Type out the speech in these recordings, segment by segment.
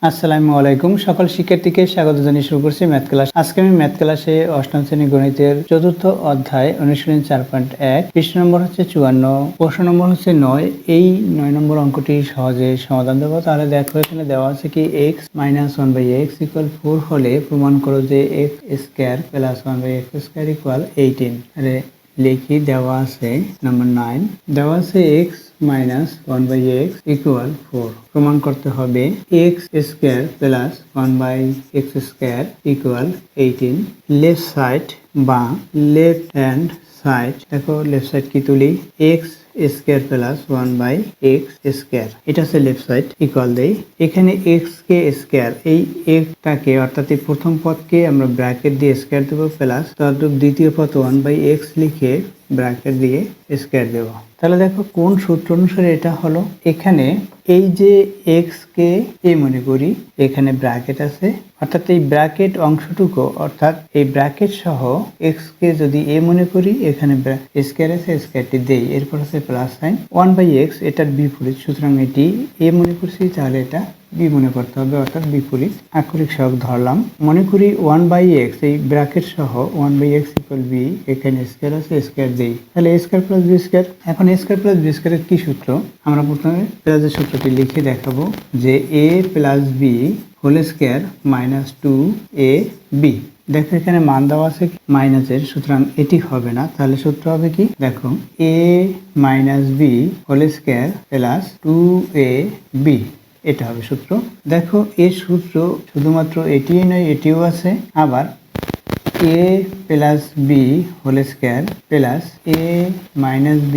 আসসালামু আলাইকুম। সকল শিক্ষার্থীকে স্বাগত জানিয়ে শুরু করছি ম্যাথ ক্লাস। আজকে আমি ম্যাথ ক্লাসে অষ্টম শ্রেণী গণিতের চতুর্থ অধ্যায় অনুশীলনী 4.1 পৃষ্ঠা নম্বর হচ্ছে 54, প্রশ্ন নম্বর হচ্ছে 9। এই 9 নম্বর অঙ্কটি সহজে সমাধান দেবো। তাহলে দেখো এখানে দেওয়া আছে কি x - 1/x = 4 হলে প্রমাণ করো যে x² + 1/x² = 18। আরে লিখি, দেওয়া আছে নাম্বার 9, দেওয়া আছে x - 1/x = 4। প্রমাণ করতে হবে x² + 1/x² = 18। লেফট সাইড বা লেফট হ্যান্ড সাইড, দেখো লেফট সাইড কি তুলি, x² + 1/x², এটা হচ্ছে লেফট সাইড, ইকুয়াল দেই। এখানে x কে স্কয়ার, এই একটাকে অর্থাৎ এই প্রথম পদকে আমরা ব্র্যাকেট দিয়ে স্কয়ার দেবো, প্লাস তারপর দ্বিতীয় পদ 1/x লিখে ব্র্যাকেট দিয়ে স্কয়ার দেব। তাহলে দেখো কোন সূত্র অনুসারে এটা হলো। এখানে এই যে x কে a মনে করি, এখানে ব্র্যাকেট আছে, অর্থাৎ এই ব্র্যাকেট অংশটুকু, অর্থাৎ এই ব্র্যাকেট সহ x কে যদি a মনে করি, এখানে স্কয়ার আছে, স্কয়ারটি দেই, এরপর আছে প্লাস সাইন 1/x, এটার বিপরীত, সুতরাং এটি a মনে করছি, তাহলে এটা b মনে করতে হবে, অর্থাৎ বিপরীত আক্ষরিক সহগ ধরলাম। মনে করি 1/x, এই ব্র্যাকেট সহ 1/x = b, এখানে স্কয়ার আছে, স্কয়ার দেই, তাহলে a² + b²। এখন a² + b² এর কি সূত্র, আমরা প্রথমে প্লাসের সূত্রটি লিখে দেখাবো যে a + b² - 2ab। দেখো এখানে মান দেওয়া আছে মাইনাসের, সুতরাং এটি হবে না, তাহলে সূত্র হবে কি, দেখো a - b² + 2ab, এটা হবে সূত্র। দেখো এর সূত্র শুধুমাত্র এটিই নয়, এটিও আছে, আবার a + b² + a - b²,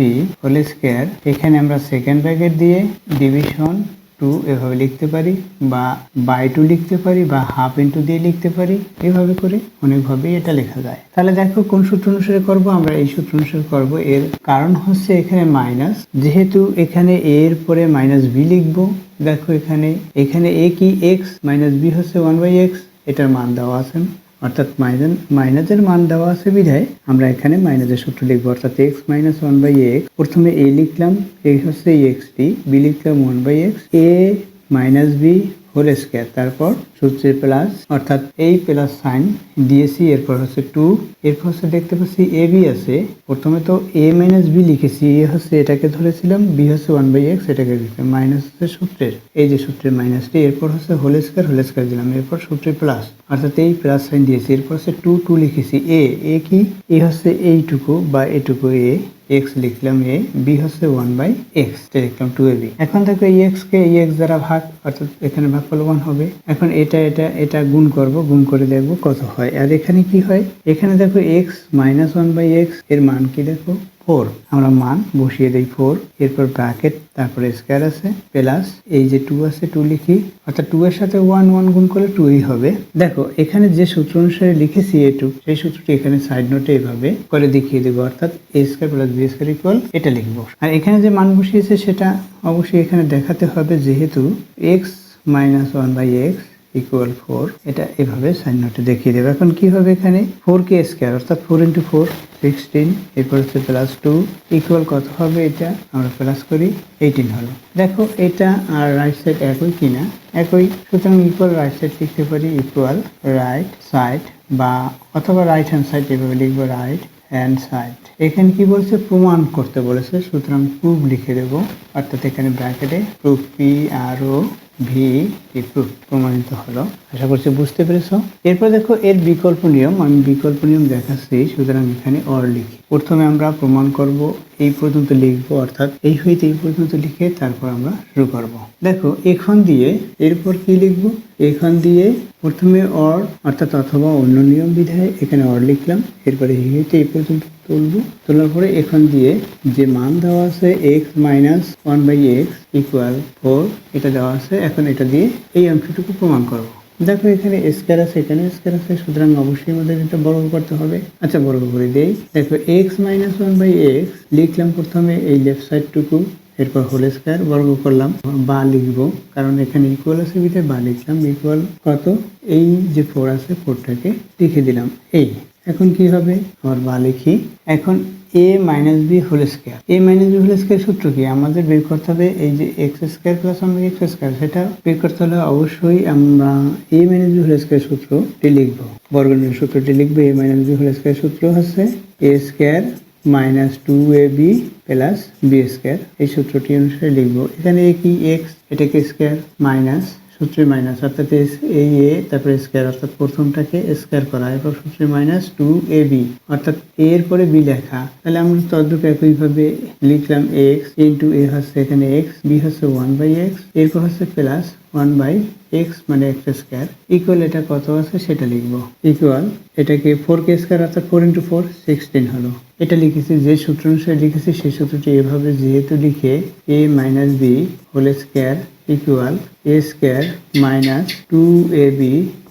এখানে আমরা সেকেন্ড ব্র্যাকেট দিয়ে ডিভিশন 2 এভাবে লিখতে পারি, বা বাই 2 লিখতে পারি, বা হাফ ইন্টু দিয়ে লিখতে পারি, এভাবে করে অনেকভাবেই এটা লেখা যায়। তাহলে দেখো কোন সূত্র অনুসারে করব, আমরা এই সূত্র অনুসারে করব। এর কারণ হচ্ছে এখানে মাইনাস, যেহেতু এখানে a এর পরে -b লিখব। দেখো এখানে a কি, x - b হচ্ছে 1/x, এটার মান দেওয়া আছে, অর্থাৎ মাইনাসের মান দেওয়া আছে বিধায় আমরা এখানে মাইনাসের সূত্র লিখবো, অর্থাৎ x - 1/x, প্রথমে a লিখলাম, এই হচ্ছে xটি, b লিখলাম 1/x, a - b², তারপর সূত্রের প্লাস, অর্থাৎ এই প্লাস সাইন দিয়েছি, এরপর হচ্ছে 2, এরপর হচ্ছে দেখতে পাচ্ছি ab আছে, প্রথমে তো a - b লিখেছি, a হচ্ছে এটাকে ধরেছিলাম, b হচ্ছে 1/x, এটাকে লিখলাম, মাইনাস হচ্ছে সূত্রের, এই যে সূত্রের মাইনাসটি, এরপর হচ্ছে হোল স্কয়ার দিলাম, এরপর সূত্রের প্লাস, অর্থাৎ এই প্লাস সাইন দিয়েছি, এরপর হচ্ছে 2 লিখেছি, a কি, a হচ্ছে এইটুকু বা এটুকু, x লিখলাম a, b হচ্ছে 1/x, লিখলাম 2ab। এখন দেখো এই x কে এই x দ্বারা ভাগ, অর্থাৎ এখানে ভাগফল 1 হবে। এখন এটা গুণ করব, গুণ করে দেখব কত হয়। আর এখানে কি হয়, এখানে দেখো x - 1/x এর মান কি, দেখো 4, আমরা মান বসিয়ে দেই 4, এরপর ব্র্যাকেট, তারপরে স্কয়ার আছে, প্লাস এই যে 2 আছে, 2 লিখি, অর্থাৎ 2 এর সাথে 1 গুণ করলে 2ই হবে। দেখো এখানে যে সূত্র অনুসারে লিখেছি এটুক, সেই সূত্রটি এখানে সাইড নোটে এইভাবে করে দেখিয়ে দেবো, অর্থাৎ a² + b² এটা লিখবো। আর এখানে যে মান বসিয়েছে সেটা অবশ্যই এখানে দেখাতে হবে, যেহেতু x - 1/x = 4, এটা এভাবে সাইন নোটে দেখিয়ে দেবে। এখন কি হবে, এখানে 4 স্কয়ার, অর্থাৎ 4 × 4 16, এরপর হচ্ছে প্লাস 2 ইকুয়াল কত হবে, এটা আমরা প্লাস করি 18 হলো। দেখো এটা আর রাইট সাইড একই কিনা, একই, সুতরাং ইকুয়াল রাইট সাইড লিখতে পারি, ইকুয়াল রাইট সাইড, বা অথবা রাইট হ্যান্ড সাইড, এভাবে লিখবো রাইট হ্যান্ড সাইড। এখানে কি বলছে, প্রমাণ করতে বলেছে, সুতরাং প্রুফ লিখে দেবো, অর্থাৎ এখানে ব্র্যাকেটে প্রুফ, PROV, প্রুফ, প্রমাণিত হলো। আশা করছি বুঝতে পেরেছো। এরপর দেখো এর বিকল্প নিয়ম, আমি বিকল্প নিয়ম দেখাচ্ছি, সুতরাং এখানে অর লিখি। প্রথমে আমরা প্রমাণ করব, এই পর্যন্ত লিখবো, অর্থাৎ এই হইতে এই পর্যন্ত লিখে তারপর আমরা শুরু করব। দেখো এখন দিয়ে এরপর কি লিখবো, এখান দিয়ে প্রথমে অর, অর্থাৎ অথবা অন্য নিয়ম বিধায় এখানে অর লিখলাম, এরপরে এই হইতে এই পর্যন্ত তুলবো, তোলার পরে এখান দিয়ে যে মান দেওয়া আছে x - 1/x = 4, এটা দেওয়া আছে, এখন এটা দিয়ে এই অংশটুকু প্রমাণ করব। দেখো এখানে স্কয়ার আছে, এখানে স্কয়ার আছে, সুতরাং অবশ্যই আমাদের এটা বর্গ করতে হবে। আচ্ছা বর্গ করে দেই। দেখো x - 1/x লিখলাম প্রথমে এই লেফট সাইডটুকু, এরপর হোল স্কয়ার, বর্গ করলাম, বা লিখবো, কারণ এখানে ইকুয়াল আছে বিধায় বা লিখলাম, ইকুয়াল কত, এই যে 4 আছে 4টাকে লিখে দিলাম, এই। এখন কি হবে, আবার বা লিখি। এখন A minus B whole square. A minus B whole square সূত্র কি? আমাদের বের করতে হবে এই যে X square plus one by X square, সেটা বের করতে হলে অবশ্যই আমরা A minus B whole square সূত্রটি লিখবো, বর্গমূলের সূত্রটি লিখবো। A minus B whole square সূত্র হচ্ছে A square minus 2ab plus B square, এই সূত্রটি অনুসারে লিখবো। এখানে কি এক্স, এটাকে স্কোয়ার মাইনাস সূত্রে মাইনাস, অর্থাৎ এই এ তারপরে স্কোয়ার, অর্থাৎ প্রথমটাকে স্কোয়ার করা, এরপর সূত্রে মাইনাস 2ab, অর্থাৎ এ এর পরে বি লেখা। তাহলে আমরা তদ্রূপ একইভাবে লিখলাম এক্স ইন্টু এ হচ্ছে এখানে এক্স, বি হচ্ছে 1/x, এরপর হচ্ছে প্লাস 1/x মানে এক্স স্কোয়ার ইকুয়াল এটা কত আছে সেটা লিখবো। ইকুয়াল এটাকে 4k স্কোয়ার, অর্থাৎ 4 × 4 16 হলো। এটা লিখেছি যে সূত্র অনুসারে লিখেছি, সেই সূত্রটি এভাবে যেহেতু লিখে A minus B whole square equal A square minus 2ab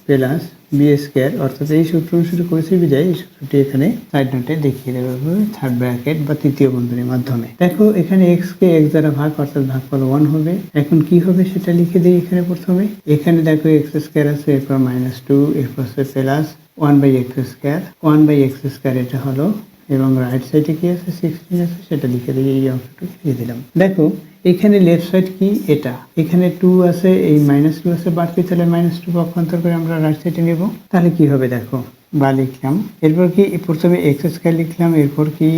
plus B square, অর্থাৎ এই সূত্র অনুসারে করেছি বিদায় এই সূত্রটি এখানে সাইড নোটে দেখিয়ে দেবে থার্ড ব্র্যাকেট বা তৃতীয় বন্ধনীর মাধ্যমে। দেখো এখানে এক্স কে এক্স দ্বারা ভাগ, অর্থাৎ ভাগফল 1 হবে। এখন কি হবে সেটা লিখে দিই এখানে প্রথমে। এখানে দেখো এক্স স্কোয়ার আছে, এরপর মাইনাস 2, এরপর হচ্ছে plus 1/x square, 1/x square এটা হলো, এবং রাইট সাইডে কি আছে 16 আছে সেটা লিখে দিই, এই অংশটুকু লিখে দিলাম। দেখো এখানে লেফট সাইড কি, এটা এখানে 2 আছে, এই মাইনাস 2 আছে বাড়তি, তাহলে মাইনাস 2 পক্ষান্তর করে আমরা রাইট সাইডে নেব। তাহলে কি হবে দেখো, বা লিখলাম, এরপর কি প্রথমে এক্স স্কোয়ার লিখলাম, এরপর কি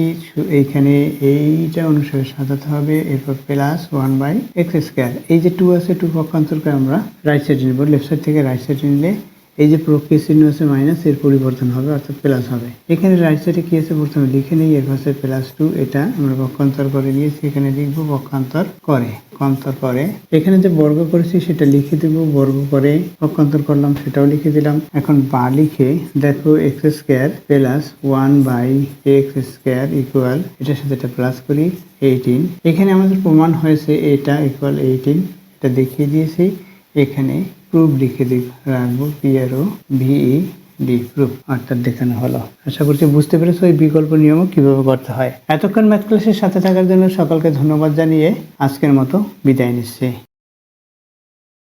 এইখানে এইটা অনুসারে সাজাতে হবে, এরপর প্লাস 1/x স্কোয়ার, এই যে 2 আছে 2 পক্ষান্তর করে আমরা রাইট সাইডে নেব। লেফট সাইড থেকে রাইট সাইডে নিলে এই যে প্রক্রিয়া চিহ্ন আছে মাইনাস, এর পরিবর্তন হবে, অর্থাৎ প্লাস হবে। এখানে রাইট সাইডে কি আছে প্রথমে লিখে নেই, এর পাশে প্লাস 2, এটা আমরা পক্ষান্তর করে নিয়েছি, এখানে লিখবো পক্ষান্তর করে, পক্ষান্তর করে। এখানে যে বর্গ করেছি সেটা লিখে দেবো, বর্গ করে পক্ষান্তর করলাম সেটাও লিখে দিলাম। এখন বা লিখে দেখো x square plus 1/x square equal, এটার সাথে এটা প্লাস করি 18। এখানে আমাদের প্রমাণ হয়েছে এটা ইকুয়াল 18, এটা দেখিয়ে দিয়েছি। এখানে প্রুফ লিখে রাখবো, PROVED প্রুফ, অর্থাৎ দেখানো হলো। আশা করছি বুঝতে পেরেছো এই বিকল্প নিয়ম কিভাবে করতে হয়। এতক্ষণ ম্যাথ ক্লাসের সাথে থাকার জন্য সকলকে ধন্যবাদ জানিয়ে আজকের মতো বিদায় নিচ্ছি।